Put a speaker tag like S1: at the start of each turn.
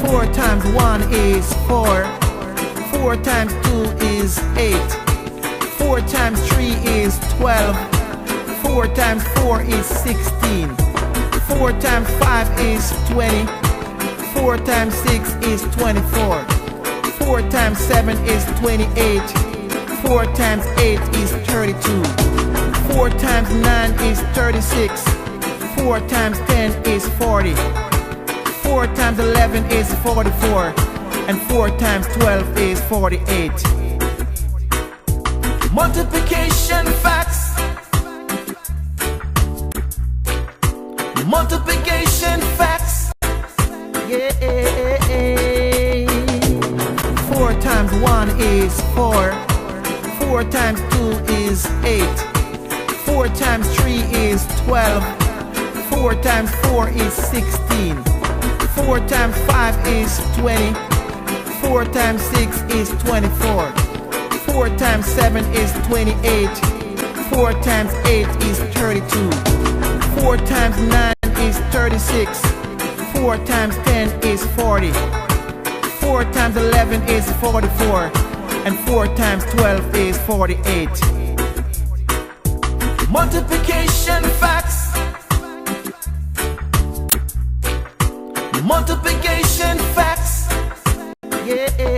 S1: 4 times 1 is 4. 4 times 2 is 8. 4 times 3 is 12. 4 times 4 is 16. 4 times 5 is 20. 4 times 6 is 24. 4 times 7 is 28. 4 times 8 is 32. 4 times 9 is 36. 4 times 10 is 40. 4 times 11 is 44. And 4 times 12 is 48. Multiplication facts. Multiplication facts. Yeah. 4 times 1 is 4. 4 times 2 is 8. 4 times 3 is 12. 4 times 4 is 16. 4 times 5 is 20. 4 times 6 is 24. 4 times 7 is 28. 4 times 8 is 32. 4 times 9 is 36. 4 times 10 is 40. 4 times 11 is 44. And 4 times 12 is 48. Multiplication facts. Multiplication facts. Yeah.